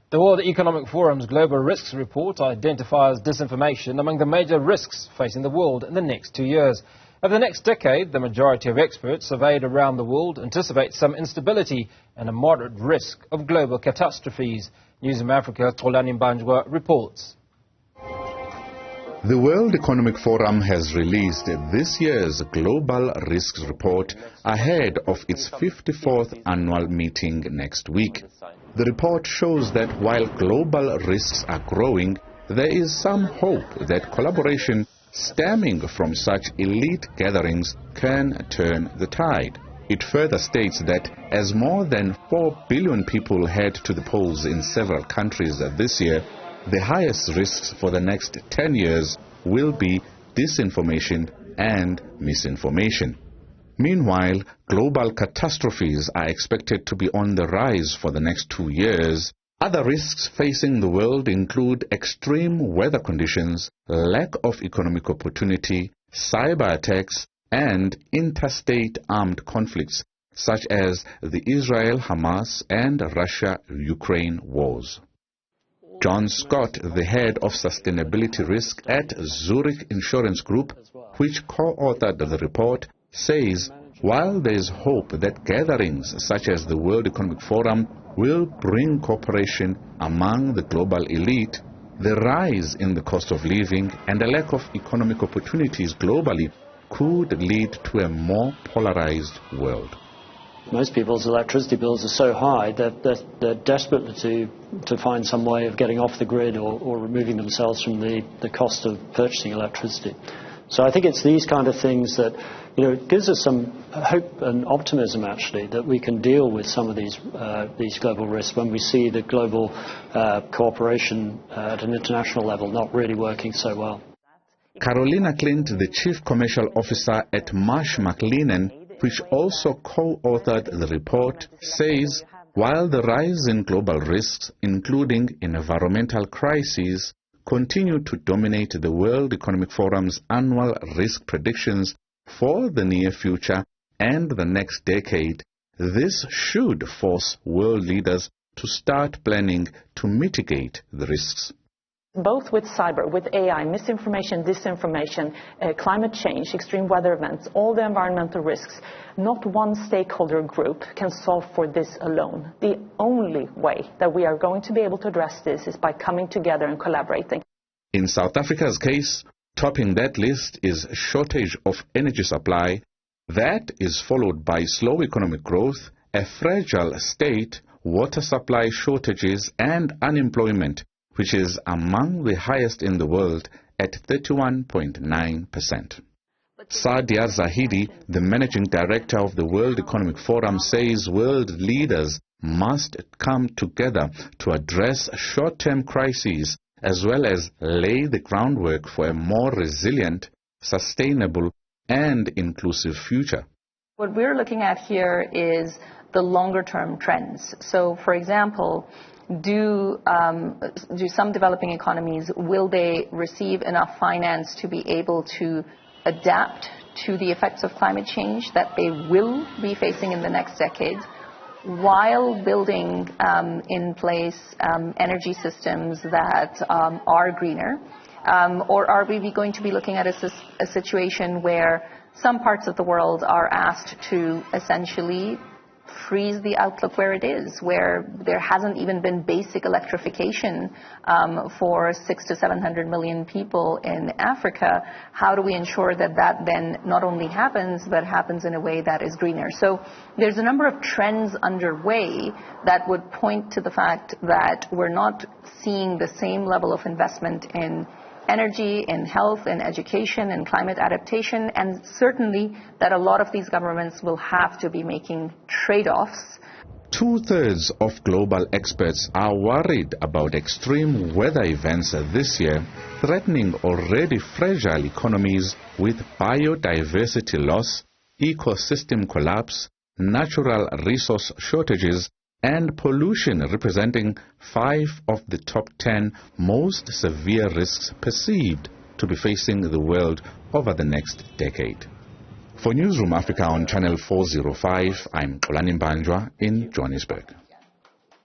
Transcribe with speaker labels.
Speaker 1: The World Economic Forum's Global Risks Report identifies disinformation among the major risks facing the world in the next 2 years. Over the next decade, the majority of experts surveyed around the world anticipate some instability and a moderate risk of global catastrophes. Newzroom Afrika Xolani Mbanjwa reports.
Speaker 2: The World Economic Forum has released this year's Global Risks Report ahead of its 54th annual meeting next week. The report shows that while global risks are growing, there is some hope that collaboration stemming from such elite gatherings can turn the tide. It further states that as more than 4 billion people head to the polls in several countries this year, the highest risks for the next 10 years will be disinformation and misinformation. Meanwhile, global catastrophes are expected to be on the rise for the next 2 years. Other risks facing the world include extreme weather conditions, lack of economic opportunity, cyber attacks, and interstate armed conflicts, such as the Israel-Hamas and Russia-Ukraine wars. John Scott, the head of sustainability risk at Zurich Insurance Group, which co-authored the report, says while there is hope that gatherings such as the World Economic Forum will bring cooperation among the global elite, the rise in the cost of living and a lack of economic opportunities globally could lead to a more polarized world.
Speaker 3: Most people's electricity bills are so high that they're desperate to find some way of getting off the grid or removing themselves from the cost of purchasing electricity. So I think it's these kind of things that, it gives us some hope and optimism, actually, that we can deal with some of these global risks when we see the global cooperation at an international level not really working so well.
Speaker 2: Carolina Clint, the Chief Commercial Officer at Marsh McLennan, which also co-authored the report, says while the rise in global risks, including environmental crises, continue to dominate the World Economic Forum's annual risk predictions for the near future and the next decade, this should force world leaders to start planning to mitigate the risks.
Speaker 4: Both with cyber, with AI, misinformation, disinformation, climate change, extreme weather events, all the environmental risks, not one stakeholder group can solve for this alone. The only way that we are going to be able to address this is by coming together and collaborating.
Speaker 2: In South Africa's case, topping that list is shortage of energy supply. That is followed by slow economic growth, a fragile state, water supply shortages, and unemployment, which is among the highest in the world at 31.9%. Sadia Zahidi, the managing director of the World Economic Forum, says world leaders must come together to address short-term crises as well as lay the groundwork for a more resilient, sustainable, and inclusive future.
Speaker 5: What we're looking at here is the longer-term trends. So, for example, do some developing economies, will they receive enough finance to be able to adapt to the effects of climate change that they will be facing in the next decade, while building in place energy systems that are greener? Or are we going to be looking at a situation where some parts of the world are asked to essentially freeze the outlook where it is, where there hasn't even been basic electrification for 600 to 700 million people in Africa? How do we ensure that that then not only happens, but happens in a way that is greener? So there's a number of trends underway that would point to the fact that we're not seeing the same level of investment in energy, in health, in education, in climate adaptation, and certainly that a lot of these governments will have to be making trade-offs.
Speaker 2: 2/3 of global experts are worried about extreme weather events this year, threatening already fragile economies with biodiversity loss, ecosystem collapse, natural resource shortages, and pollution, representing 5 of the top 10 most severe risks perceived to be facing the world over the next decade. For Newzroom Afrika on Channel 405, I'm Xolani Mbanjwa in Johannesburg.